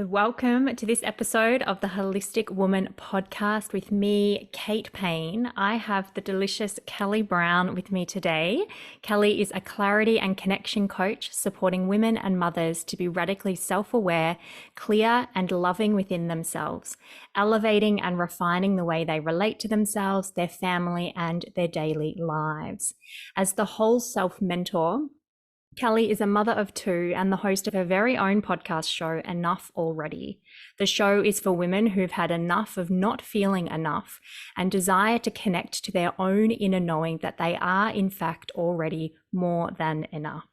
So, welcome to this episode of the Holistic Woman podcast with me, Kate Payne. I have the delicious Callie Brown with me today. Callie is a clarity and connection coach supporting women and mothers to be radically self-aware, clear, and loving within themselves, elevating and refining the way they relate to themselves, their family, and their daily lives. As the whole self mentor, Callie is a mother of two and the host of her very own podcast show, Enough Already. The show is for women who've had enough of not feeling enough and desire to connect to their own inner knowing that they are, in fact, already more than enough.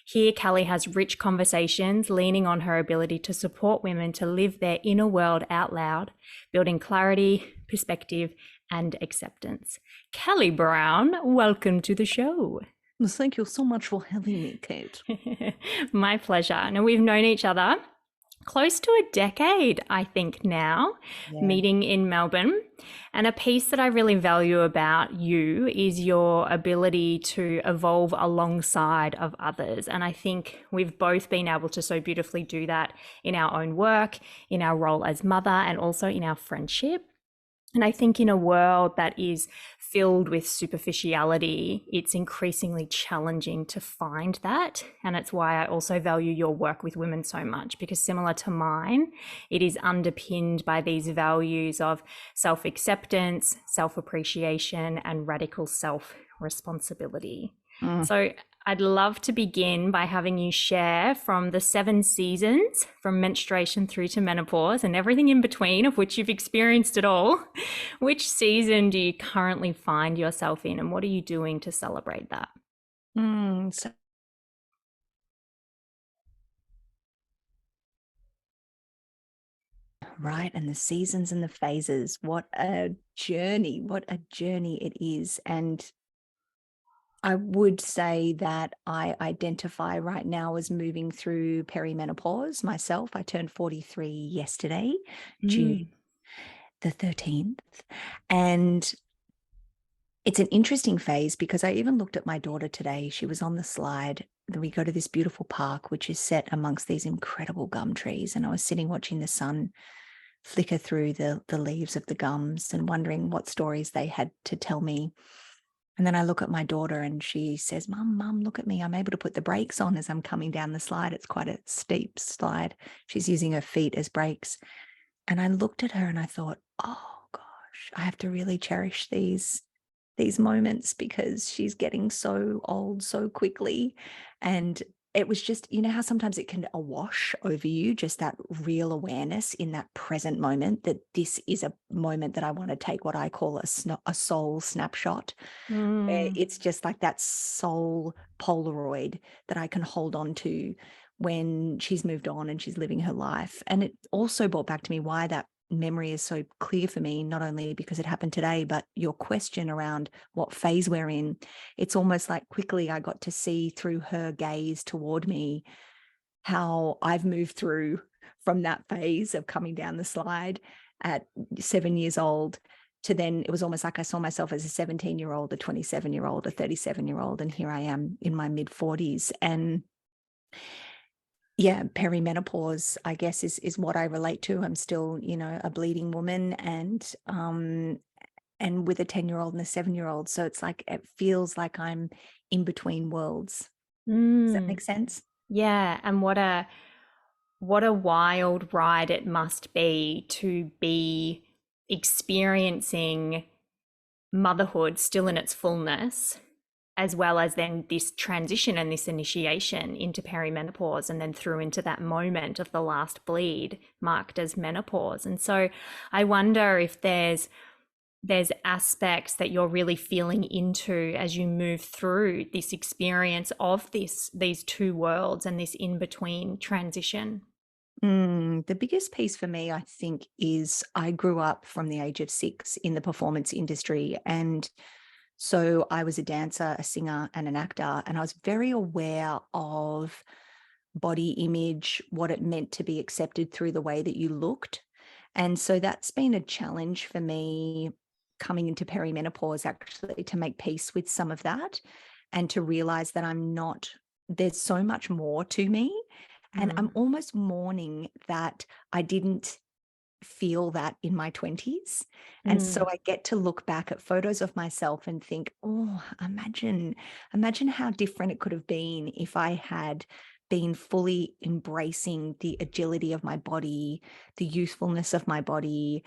Here, Callie has rich conversations leaning on her ability to support women to live their inner world out loud, building clarity, perspective, and acceptance. Callie Brown, welcome to the show. Thank you so much for having me, Kate. My pleasure. Now, we've known each other close to a decade, I think now, meeting in Melbourne. And a piece that I really value about you is your ability to evolve alongside of others. And I think we've both been able to so beautifully do that in our own work, in our role as mother, and also in our friendship. And I think in a world that is filled with superficiality, it's increasingly challenging to find that. And it's why I also value your work with women so much, because similar to mine, it is underpinned by these values of self-acceptance, self-appreciation, and radical self-responsibility. So I'd love to begin by having you share from the 7 seasons, from menstruation through to menopause and everything in between, of which you've experienced it all. Which season do you currently find yourself in, and what are you doing to celebrate that? Right, and the seasons and the phases, what a journey it is. And I would say that I identify right now as moving through perimenopause myself. I turned 43 yesterday, June the 13th. And it's an interesting phase because I even looked at my daughter today. She was on the slide. Then we go to this beautiful park, which is set amongst these incredible gum trees. And I was sitting watching the sun flicker through the leaves of the gums and wondering what stories they had to tell me. And then I look at my daughter and she says, Mum, look at me. I'm able to put the brakes on as I'm coming down the slide. It's quite a steep slide. She's using her feet as brakes. And I looked at her and I thought, oh gosh, I have to really cherish these moments because she's getting so old so quickly. And it was just, you know how sometimes it can wash over you, just that real awareness in that present moment that this is a moment that I want to take what I call a soul snapshot. Where it's just like that soul Polaroid that I can hold on to when she's moved on and she's living her life. And it also brought back to me why that memory is so clear for me, not only because it happened today, but your question around what phase we're in. It's almost like quickly I got to see through her gaze toward me how I've moved through from that phase of coming down the slide at 7 years old to then it was almost like I saw myself as a 17-year-old, a 27-year-old, a 37-year-old, and here I am in my mid-40s. And yeah, perimenopause, I guess, is what I relate to. I'm still, a bleeding woman and with a 10-year-old and a 7-year-old. So it's like, it feels like I'm in between worlds. Does that make sense? Yeah. And what a wild ride it must be to be experiencing motherhood still in its fullness, as well as then this transition and this initiation into perimenopause and then through into that moment of the last bleed marked as menopause. And so I wonder if there's aspects that you're really feeling into as you move through this experience of these two worlds and this in-between transition. The biggest piece for me, I think, is I grew up from the age of 6 in the performance industry. And so I was a dancer, a singer, and an actor. And I was very aware of body image, what it meant to be accepted through the way that you looked. And so that's been a challenge for me coming into perimenopause, actually, to make peace with some of that and to realize that there's so much more to me. And I'm Mm. almost mourning that I didn't feel that in my 20s. And so Mm. I get to look back at photos of myself and think, oh, imagine how different it could have been if I had been fully embracing the agility of my body, the youthfulness of my body,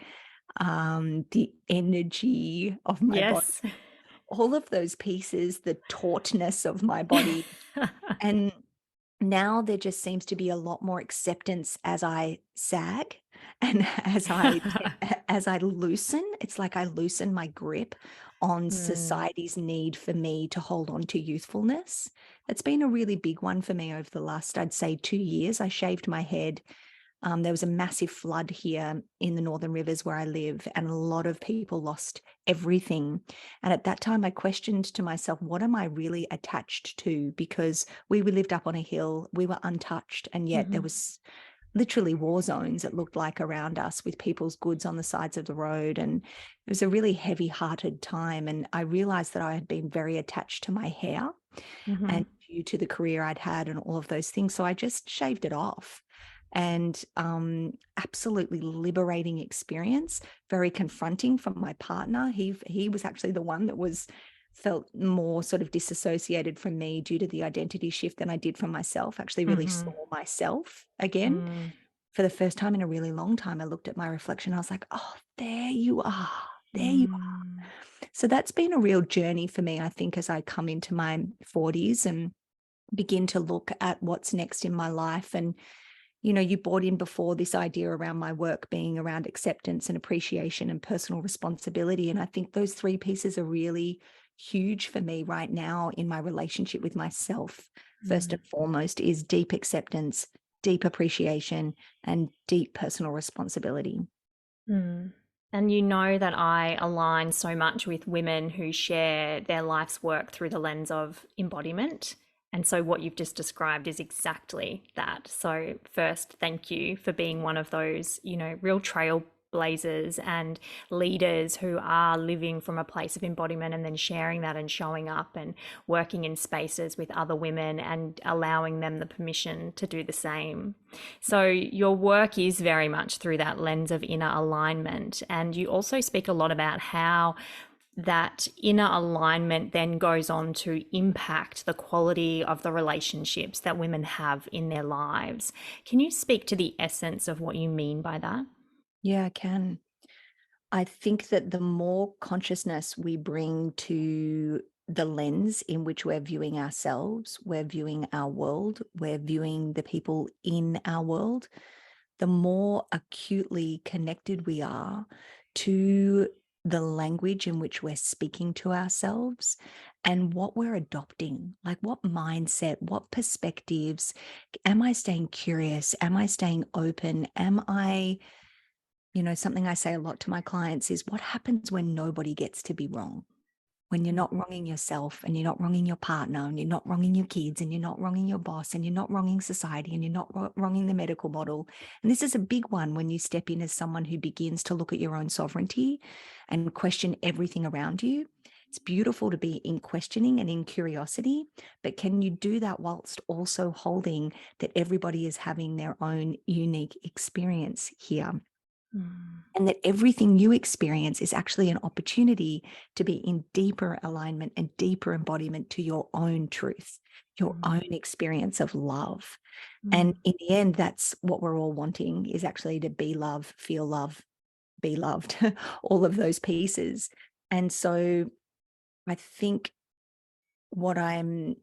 the energy of my body, Yes. all of those pieces, the tautness of my body. And now there just seems to be a lot more acceptance as I sag and as I loosen. It's like I loosen my grip on Mm. society's need for me to hold on to youthfulness. That's been a really big one for me over the last, I'd say, 2 years. I shaved my head. There was a massive flood here in the Northern Rivers where I live, and a lot of people lost everything. And at that time, I questioned to myself, what am I really attached to? Because we lived up on a hill, we were untouched, and yet there Mhm. was literally war zones, it looked like, around us with people's goods on the sides of the road. And it was a really heavy hearted time. And I realized that I had been very attached to my hair and Mhm. due to the career I'd had and all of those things. So I just shaved it off. And absolutely liberating experience, very confronting from my partner. He was actually the one that was felt more sort of disassociated from me due to the identity shift than I did from myself. Actually really saw Mhm. myself again Mm. for the first time in a really long time. I looked at my reflection. I was like, oh, there you are. There you Mm. are. So that's been a real journey for me, I think, as I come into my 40s and begin to look at what's next in my life. And, you know, you brought in before this idea around my work being around acceptance and appreciation and personal responsibility. And I think those three pieces are really huge for me right now in my relationship with myself. First Mm. and foremost is deep acceptance, deep appreciation, and deep personal responsibility. Mm. And you know that I align so much with women who share their life's work through the lens of embodiment. And so, what you've just described is exactly that. So, first, thank you for being one of those, real trailblazers and leaders who are living from a place of embodiment and then sharing that and showing up and working in spaces with other women and allowing them the permission to do the same. So, your work is very much through that lens of inner alignment. And you also speak a lot about how that inner alignment then goes on to impact the quality of the relationships that women have in their lives. Can you speak to the essence of what you mean by that? Yeah, I can. I think that the more consciousness we bring to the lens in which we're viewing ourselves, we're viewing our world, we're viewing the people in our world, the more acutely connected we are to the language in which we're speaking to ourselves and what we're adopting, like what mindset, what perspectives. Am I staying curious? Am I staying open? Am I, something I say a lot to my clients is, what happens when nobody gets to be wrong? When you're not wronging yourself and you're not wronging your partner and you're not wronging your kids and you're not wronging your boss and you're not wronging society and you're not wronging the medical model. And this is a big one when you step in as someone who begins to look at your own sovereignty and question everything around you. It's beautiful to be in questioning and in curiosity, but can you do that whilst also holding that everybody is having their own unique experience here? Mm. And that everything you experience is actually an opportunity to be in deeper alignment and deeper embodiment to your own truth, your Mm. own experience of love. And Mm. in the end, that's what we're all wanting, is actually to be love, feel love, be loved, all of those pieces. And so I think what I'm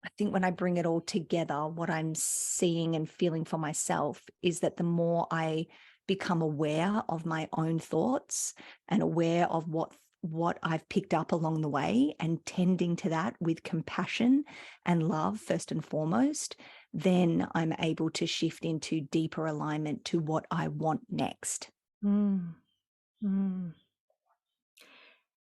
I think when I bring it all together, what I'm seeing and feeling for myself is that the more I become aware of my own thoughts and aware of what I've picked up along the way and tending to that with compassion and love first and foremost, then I'm able to shift into deeper alignment to what I want next. Mm. Mm.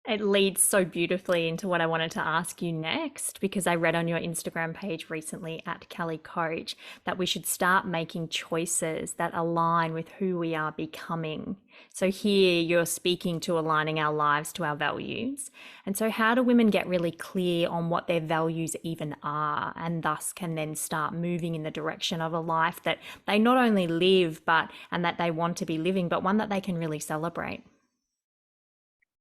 It leads so beautifully into what I wanted to ask you next, because I read on your Instagram page recently at Callie Coach that we should start making choices that align with who we are becoming. So here you're speaking to aligning our lives to our values. And so how do women get really clear on what their values even are, and thus can then start moving in the direction of a life that they not only live and that they want to be living, but one that they can really celebrate?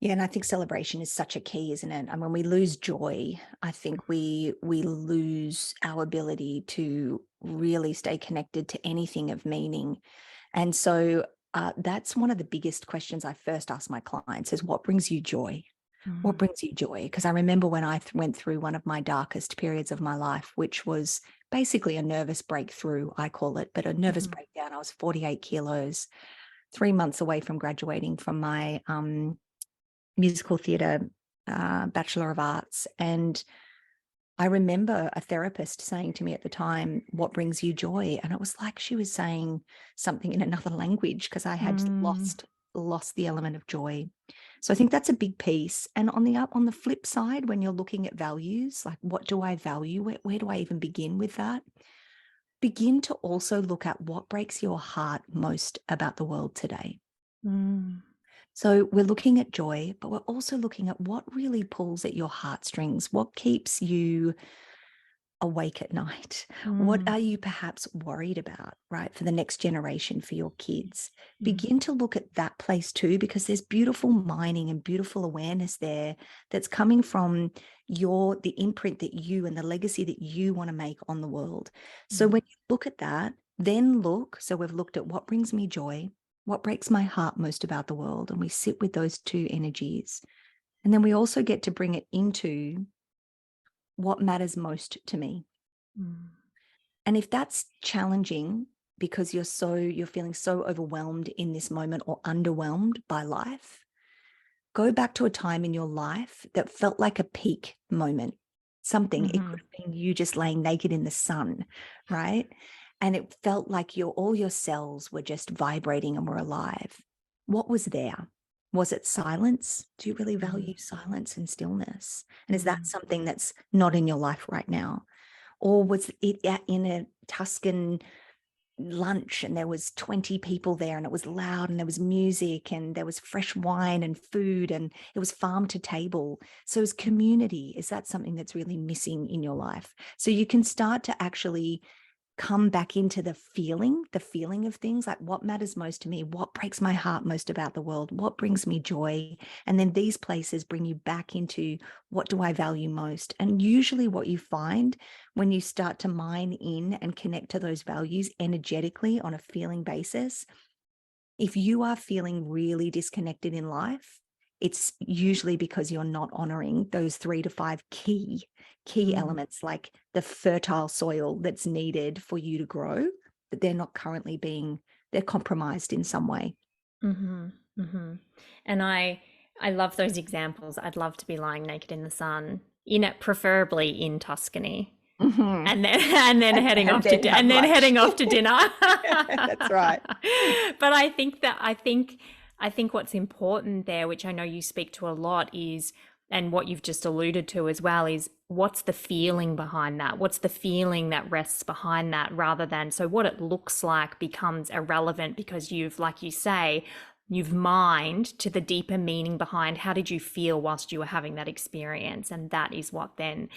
Yeah, and I think celebration is such a key, isn't it? And when we lose joy, I think we lose our ability to really stay connected to anything of meaning. And so that's one of the biggest questions I first ask my clients is what brings you joy? What Mm. brings you joy? Because I remember when I went through one of my darkest periods of my life, which was basically a nervous breakthrough, I call it, but a nervous Mhm. breakdown. I was 48 kilos, 3 months away from graduating from my musical theatre Bachelor of Arts. And I remember a therapist saying to me at the time, what brings you joy? And it was like she was saying something in another language because I had Mm. lost the element of joy. So I think that's a big piece. And on the flip side, when you're looking at values, like what do I value? Where do I even begin with that? Begin to also look at what breaks your heart most about the world today. Mm. So we're looking at joy, but we're also looking at what really pulls at your heartstrings, what keeps you awake at night. What Mm. are you perhaps worried about, right? For the next generation, for your kids. Mm. Begin to look at that place too, because there's beautiful mining and beautiful awareness there that's coming from the imprint that you and the legacy that you want to make on the world. So Mm. when you look at that, then so we've looked at what brings me joy, what breaks my heart most about the world, and we sit with those two energies. And then we also get to bring it into what matters most to me. Mm. And if that's challenging because you're feeling so overwhelmed in this moment or underwhelmed by life, go back to a time in your life that felt like a peak moment. Something, it Mhm. could have been you just laying naked in the sun, right? And it felt like all your cells were just vibrating and were alive. What was there? Was it silence? Do you really Mm. value silence and stillness? And is that Mm. something that's not in your life right now? Or was it in a Tuscan lunch and there was 20 people there and it was loud and there was music and there was fresh wine and food and it was farm to table? So is community, is that something that's really missing in your life? So you can start to actually come back into the feeling of things, like what matters most to me, what breaks my heart most about the world, what brings me joy. And then these places bring you back into what do I value most. And usually what you find when you start to mine in and connect to those values energetically on a feeling basis, if you are feeling really disconnected in life, it's usually because you're not honoring those 3 to 5 key Mm. elements, like the fertile soil that's needed for you to grow, that they're compromised in some way. Mhm. Mhm. And I love those examples. I'd love to be lying naked in the sun, in it, preferably in Tuscany, Mhm. and then and then heading And off then have lunch. to dinner. That's right. But I think what's important there, which I know you speak to a lot, is, and what you've just alluded to as well, is what's the feeling behind that? What's the feeling that rests behind that, rather than, so what it looks like becomes irrelevant because you've, like you say, you've mined to the deeper meaning behind how did you feel whilst you were having that experience, and that is what then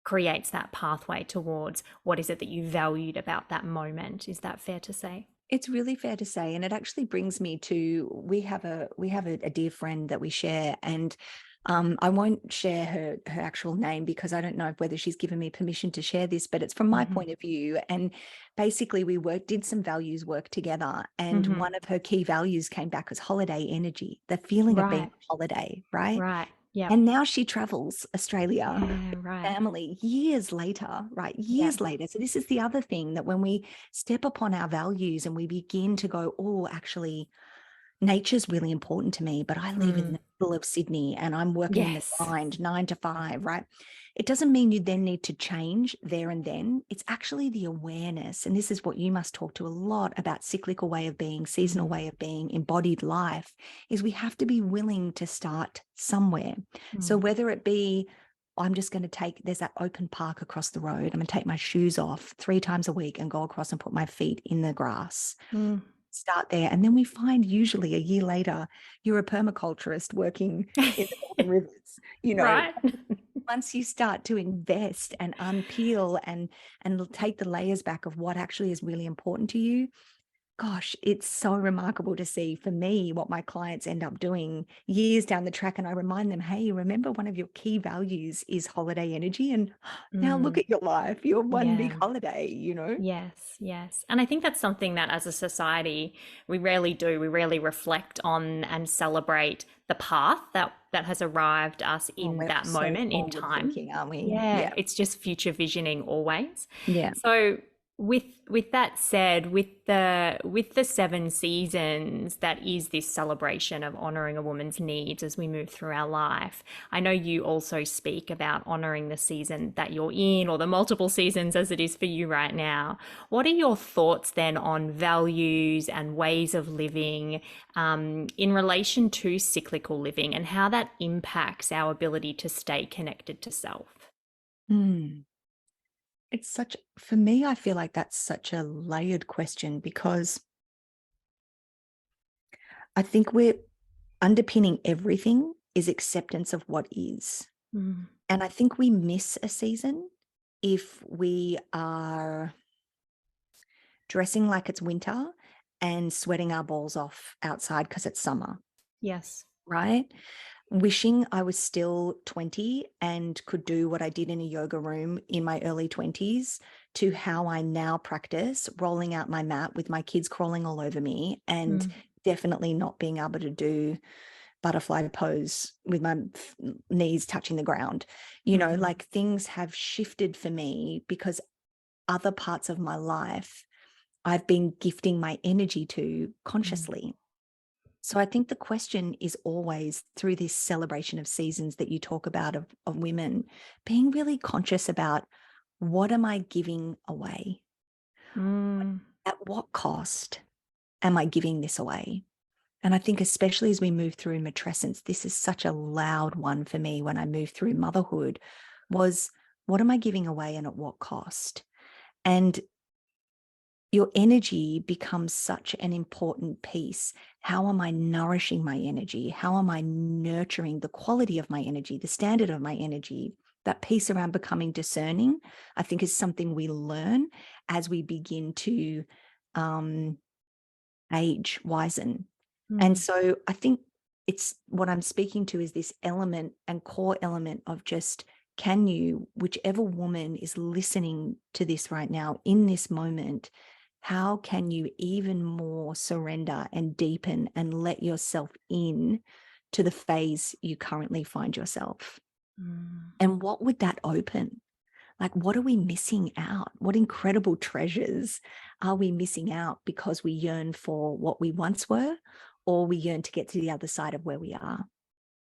creates that pathway towards what is it that you valued about that moment. Is that fair to say? It's really fair to say, and it actually brings me to we have a dear friend that we share, and I won't share her actual name because I don't know whether she's given me permission to share this, but it's from my Mm-hmm. point of view. And basically, did some values work together, and Mm-hmm. one of her key values came back as holiday energy, the feeling of being Right. on holiday, right? Right. Yep. And now she travels Australia Yeah. Right. family years later, right? Yep. Years later. So this is the other thing, that when we step upon our values and we begin to go, oh, actually, nature's really important to me, but I live in Mm. the middle of Sydney and I'm working in the Yes. grind 9 to 5, right? It doesn't mean you then need to change there and then. It's actually the awareness. And this is what you must talk to a lot about: cyclical way of being, seasonal Mm. way of being, embodied life, is we have to be willing to start somewhere. So Mm. whether it be, I'm just going to there's that open park across the road. I'm going to take my shoes off 3 times a week and go across and put my feet in the grass. Mm. Start there. And then we find usually a year later, you're a permaculturist working in the Northern Rivers. Right. Once you start to invest and unpeel and take the layers back of what actually is really important to you, gosh, it's so remarkable to see for me what my clients end up doing years down the track. And I remind them, hey, remember one of your key values is holiday energy. And now look Mm. at your life. You're one big Yeah. holiday. Yes, yes. And I think that's something that as a society we rarely do. We rarely reflect on and celebrate the path that has arrived us Oh, in we're that so moment in forward time. thinking, aren't we? Yeah, Yeah. it's just future visioning always. Yeah. So with that said, with the seven seasons, that is this celebration of honoring a woman's needs as we move through our life. I know you also speak about honoring the season that you're in, or the multiple seasons as it is for you right now. What are your thoughts then on values and ways of living in relation to cyclical living, and how that impacts our ability to stay connected to self? Mm. For me, I feel like that's such a layered question, because I think we're underpinning everything is acceptance of what is. Mm. And I think we miss a season if we are dressing like it's winter and sweating our balls off outside because it's summer, Yes. right? Wishing I was still 20 and could do what I did in a yoga room in my early 20s, to how I now practice rolling out my mat with my kids crawling all over me, and Mm. definitely not being able to do butterfly pose with my knees touching the ground. Mm. Like, things have shifted for me because other parts of my life I've been gifting my energy to Mm. consciously. So I think the question is always, through this celebration of seasons that you talk about, of women, being really conscious about, what am I giving away? Mm. At what cost am I giving this away? And I think especially as we move through matrescence, this is such a loud one for me when I move through motherhood, was, what am I giving away and at what cost? And your energy becomes such an important piece. How am I nourishing my energy? How am I nurturing the quality of my energy, the standard of my energy? That piece around becoming discerning, I think, is something we learn as we begin to age, wisen. And Mm. so I think it's what I'm speaking to is this element and core element of just, can you, whichever woman is listening to this right now in this moment, how can you even more surrender and deepen and let yourself in to the phase you currently find yourself? Mm. And what would that open? Like, what are we missing out? What incredible treasures are we missing out because we yearn for what we once were, or we yearn to get to the other side of where we are?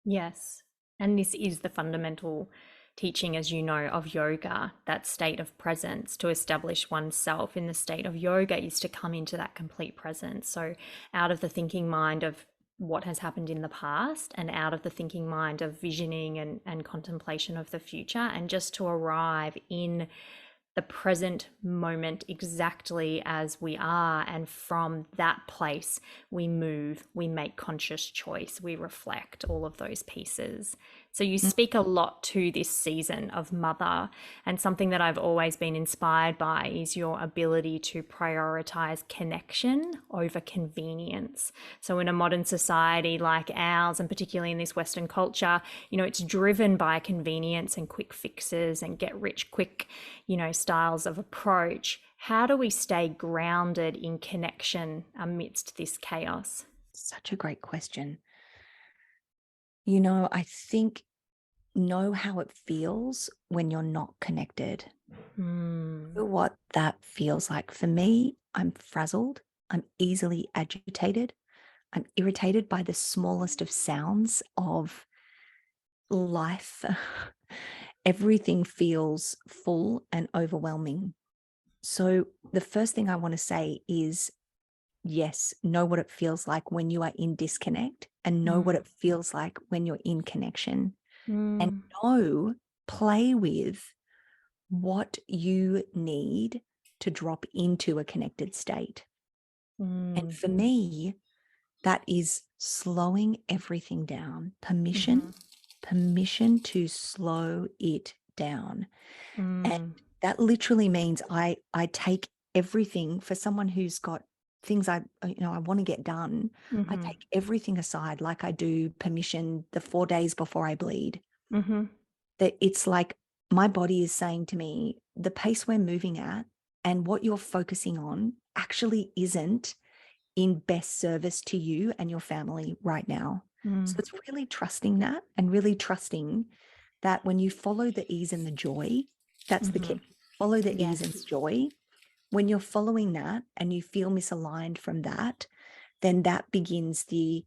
Yes. And this is the fundamental teaching, as you know, of yoga, that state of presence. To establish oneself in the state of yoga is to come into that complete presence. So, out of the thinking mind of what has happened in the past, and out of the thinking mind of visioning and contemplation of the future, and just to arrive in the present moment exactly as we are. And from that place, we move, we make conscious choice, we reflect all of those pieces. So you speak a lot to this season of mother, and something that I've always been inspired by is your ability to prioritize connection over convenience. So in a modern society like ours, and particularly in this Western culture, it's driven by convenience and quick fixes and get rich quick, styles of approach. How do we stay grounded in connection amidst this chaos? Such a great question. I think, know how it feels when you're not connected. Mm. What that feels like for me, I'm frazzled, I'm easily agitated, I'm irritated by the smallest of sounds of life. Everything feels full and overwhelming. So the first thing I want to say is, yes, know what it feels like when you are in disconnect, and know what it feels like when you're in connection. And play with what you need to drop into a connected state. And for me, that is slowing everything down. Permission to slow it down. And that literally means I take everything. For someone who's got things I want to get done, I take everything aside, like I do permission the 4 days before I bleed. That it's like my body is saying to me, the pace we're moving at and what you're focusing on actually isn't in best service to you and your family right now. So it's really trusting that, and really trusting that when you follow the ease and the joy, that's the key. Follow the ease and the joy. When you're following that and you feel misaligned from that, then that begins the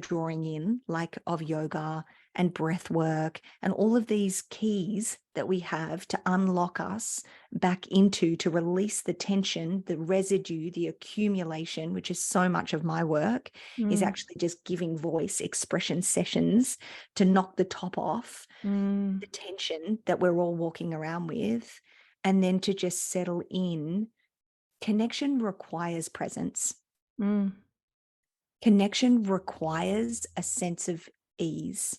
drawing in, like, of yoga and breath work and all of these keys that we have to unlock us back into, to release the tension, the residue, the accumulation, which is so much of my work, is actually just giving voice expression sessions to knock the top off the tension that we're all walking around with, and then to just settle in. Connection requires presence. Connection requires a sense of ease.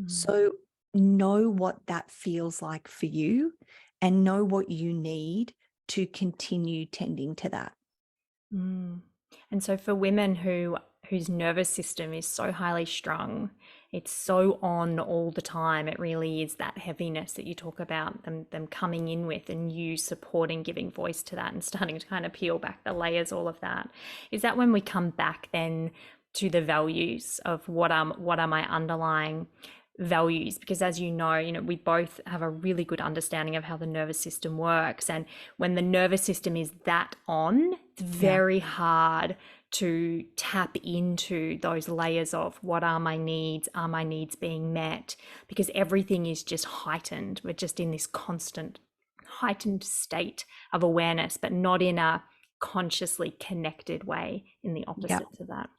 So know what that feels like for you, and know what you need to continue tending to that. And so for women whose nervous system is so highly strung, it's so on all the time, it really is that heaviness that you talk about, them coming in with, and you supporting, giving voice to that, and starting to kind of peel back the layers, all of that. Is that when we come back then to the values of what are my underlying values? Because as you know, we both have a really good understanding of how the nervous system works, and when the nervous system is that on, it's very hard to tap into those layers of what are my needs being met, because everything is just heightened. We're just in this constant heightened state of awareness, but not in a consciously connected way, in the opposite to that.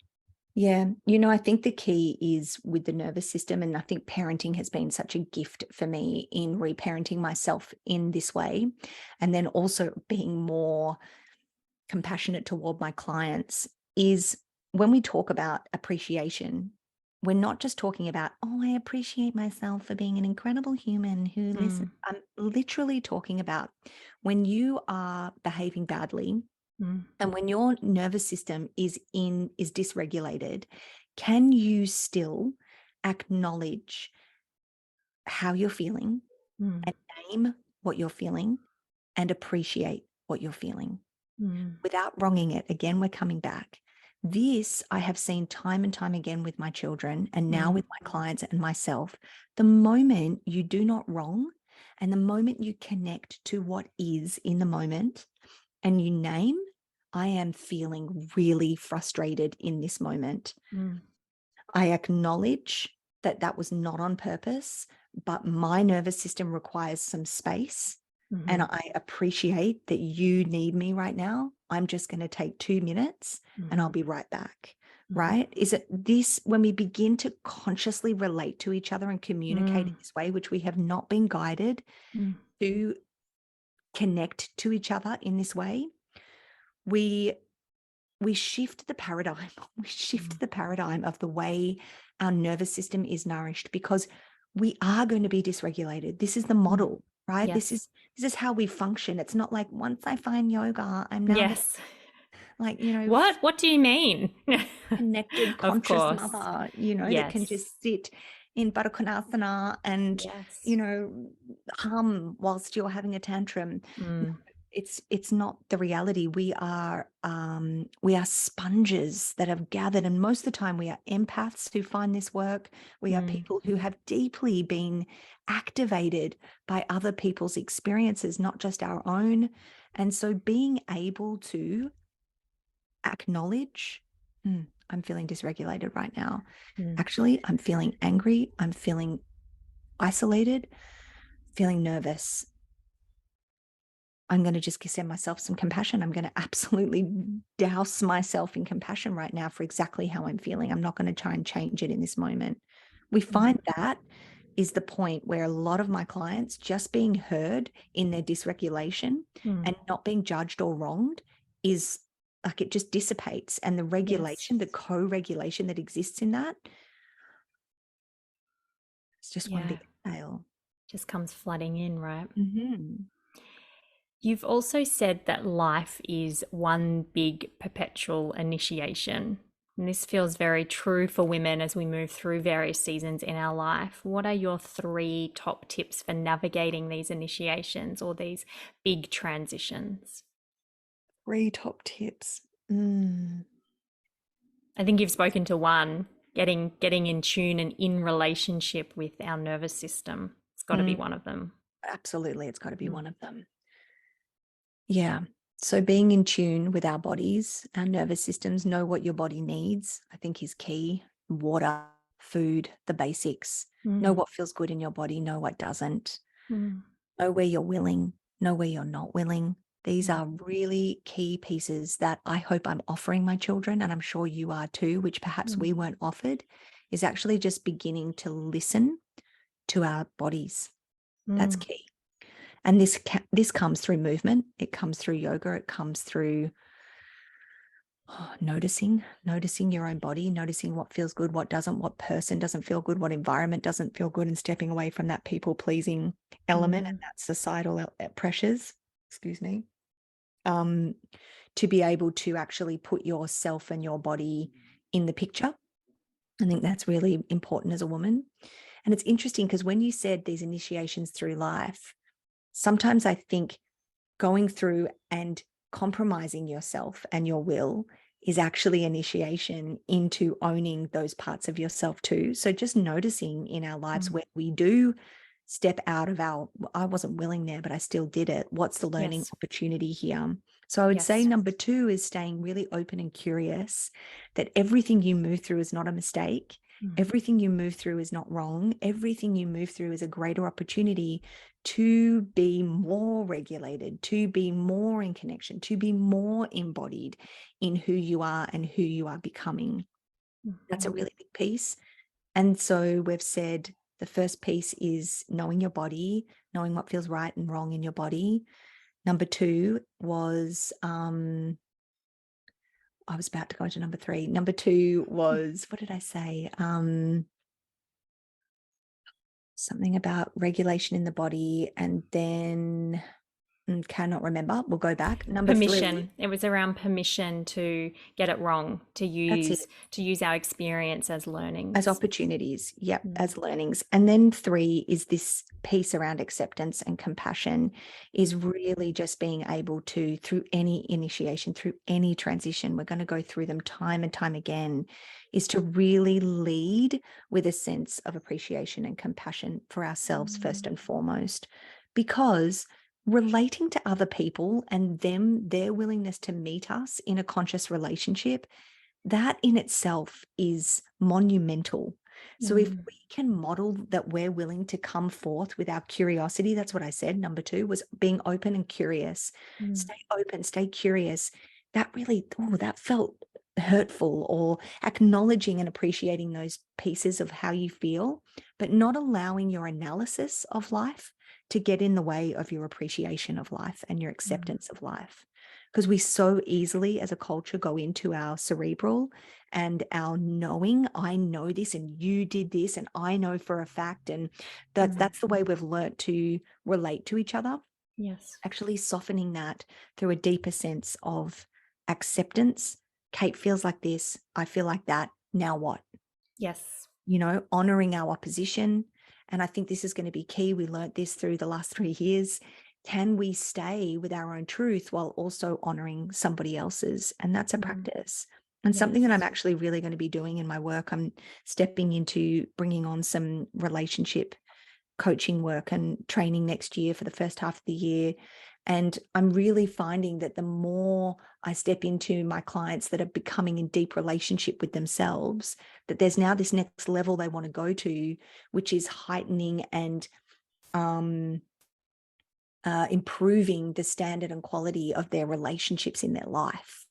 Yeah. I think the key is with the nervous system, and I think parenting has been such a gift for me in reparenting myself in this way, and then also being more compassionate toward my clients, is when we talk about appreciation, we're not just talking about, oh, I appreciate myself for being an incredible human who listens. I'm literally talking about when you are behaving badly, and when your nervous system is dysregulated, can you still acknowledge how you're feeling, and name what you're feeling, and appreciate what you're feeling without wronging it? Again, we're coming back. This I have seen time and time again with my children, and now with my clients and myself. The moment you do not wrong, and the moment you connect to what is in the moment, and you name, I am feeling really frustrated in this moment. I acknowledge that that was not on purpose, but my nervous system requires some space. And I appreciate that you need me right now. I'm just going to take 2 minutes and I'll be right back. Right? Is it this, when we begin to consciously relate to each other and communicate in this way, which we have not been guided to connect to each other in this way, we shift the paradigm. We shift the paradigm of the way our nervous system is nourished, because we are going to be dysregulated. This is the model, right? Yes. This is how we function. It's not like, once I find yoga, I'm now Yes. like, What do you mean? connected, Of conscious course. mother, that can just sit in Baddha Konasana and, hum whilst you're having a tantrum. It's not the reality. We are sponges that have gathered, and most of the time we are empaths who find this work. We are people who have deeply been activated by other people's experiences, not just our own. And so being able to acknowledge I'm feeling dysregulated right now. Mm. Actually, I'm feeling angry. I'm feeling isolated, feeling nervous. I'm going to just send myself some compassion. I'm going to absolutely douse myself in compassion right now for exactly how I'm feeling. I'm not going to try and change it in this moment. We find that is the point where a lot of my clients just being heard in their dysregulation and not being judged or wronged is like it just dissipates. And the regulation, the co-regulation that exists in that, it's just one big exhale. Just comes flooding in, right? Mm-hmm. You've also said that life is one big perpetual initiation. And this feels very true for women as we move through various seasons in our life. What are your 3 top tips for navigating these initiations or these big transitions? 3 top tips. I think you've spoken to one, getting in tune and in relationship with our nervous system. It's got to be one of them. Absolutely. It's got to be one of them. Yeah. So being in tune with our bodies, our nervous systems, know what your body needs, I think is key. Water, food, the basics. Know what feels good in your body, know what doesn't. Know where you're willing, know where you're not willing. These are really key pieces that I hope I'm offering my children, and I'm sure you are too, which perhaps we weren't offered, is actually just beginning to listen to our bodies. That's key. And this comes through movement. It comes through yoga. It comes through noticing your own body, noticing what feels good, what doesn't, what person doesn't feel good, what environment doesn't feel good, and stepping away from that people-pleasing element and that societal pressures, excuse me, to be able to actually put yourself and your body in the picture. I think that's really important as a woman. And it's interesting because when you said these initiations through life, sometimes I think going through and compromising yourself and your will is actually initiation into owning those parts of yourself too. So just noticing in our lives where we do step out of I wasn't willing there, but I still did it. What's the learning opportunity here? So I would say number 2 is staying really open and curious that everything you move through is not a mistake. Everything you move through is not wrong. Everything you move through is a greater opportunity to be more regulated, to be more in connection, to be more embodied in who you are and who you are becoming. That's a really big piece. And so we've said the first piece is knowing your body, knowing what feels right and wrong in your body. Number 2 was, I was about to go to number 3. Number 2 was, what did I say? Something about regulation in the body, and then cannot remember. We'll go back. Number 3. Permission. It was around permission to get it wrong, to use our experience as learnings. As opportunities. Yep, as learnings. And then 3 is this piece around acceptance and compassion, is really just being able to, through any initiation, through any transition, we're going to go through them time and time again, is to really lead with a sense of appreciation and compassion for ourselves first and foremost. Because relating to other people and their willingness to meet us in a conscious relationship, that in itself is monumental. So if we can model that we're willing to come forth with our curiosity, that's what I said. Number 2 was being open and curious. Stay open, stay curious. That really, that felt hurtful, or acknowledging and appreciating those pieces of how you feel, but not allowing your analysis of life to get in the way of your appreciation of life and your acceptance of life. Because we so easily as a culture go into our cerebral and our knowing, I know this and you did this and I know for a fact. And that's the way we've learnt to relate to each other. Yes. Actually softening that through a deeper sense of acceptance. Kate feels like this, I feel like that. Now what? Yes. Honoring our opposition. And I think this is going to be key. We learnt this through the last 3 years. Can we stay with our own truth while also honoring somebody else's? And that's a practice. And something that I'm actually really going to be doing in my work. I'm stepping into bringing on some relationship coaching work and training next year for the first half of the year. And I'm really finding that the more I step into my clients that are becoming in deep relationship with themselves, that there's now this next level they want to go to, which is heightening and improving the standard and quality of their relationships in their life.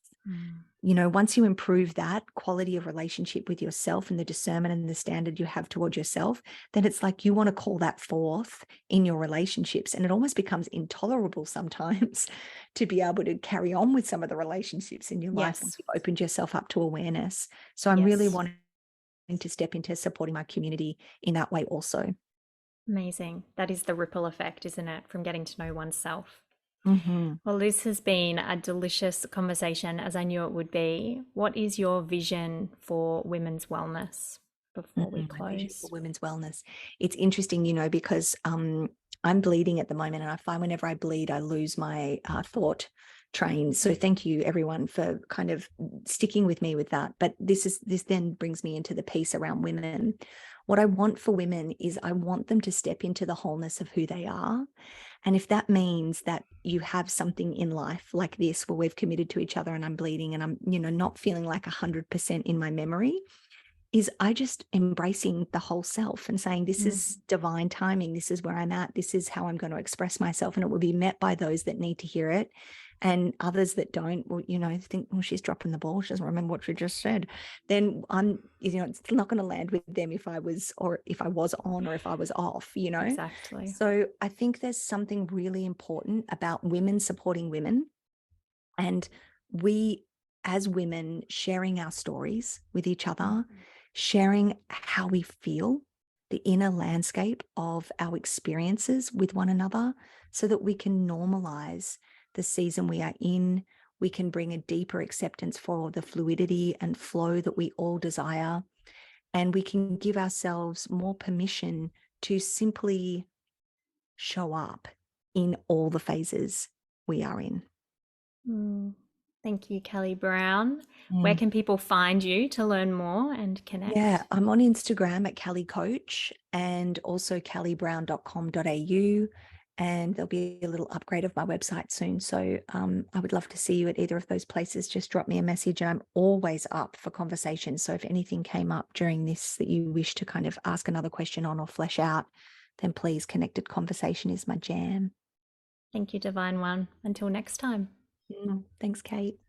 Once you improve that quality of relationship with yourself and the discernment and the standard you have towards yourself, then it's like you want to call that forth in your relationships. And it almost becomes intolerable sometimes to be able to carry on with some of the relationships in your life when you've opened yourself up to awareness. So I'm really wanting to step into supporting my community in that way also. Amazing. That is the ripple effect, isn't it, from getting to know oneself? Mm-hmm. Well, this has been a delicious conversation, as I knew it would be. What is your vision for women's wellness before we My vision close? for women's wellness. It's interesting, because I'm bleeding at the moment, and I find whenever I bleed, I lose my thought train. So thank you, everyone, for kind of sticking with me with that. But this then brings me into the piece around women. What I want for women is I want them to step into the wholeness of who they are. And if that means that you have something in life like this where we've committed to each other and I'm bleeding and I'm, not feeling like 100% in my memory, is I just embracing the whole self and saying, this is divine timing. This is where I'm at. This is how I'm going to express myself. And it will be met by those that need to hear it. And others that don't, will, think, well, she's dropping the ball. She doesn't remember what she just said. Then it's not going to land with them if I was on or if I was off, Exactly. So I think there's something really important about women supporting women, and we as women sharing our stories with each other, sharing how we feel, the inner landscape of our experiences with one another, so that we can normalize the season we are in. We can bring a deeper acceptance for the fluidity and flow that we all desire. And we can give ourselves more permission to simply show up in all the phases we are in. Thank you, Callie Brown. Where can people find you to learn more and connect? Yeah, I'm on Instagram at Callie Coach, and also calliebrown.com.au. And there'll be a little upgrade of my website soon. So I would love to see you at either of those places. Just drop me a message, and I'm always up for conversation. So if anything came up during this that you wish to kind of ask another question on or flesh out, then please, connected conversation is my jam. Thank you, Divine One. Until next time. Thanks, Kate.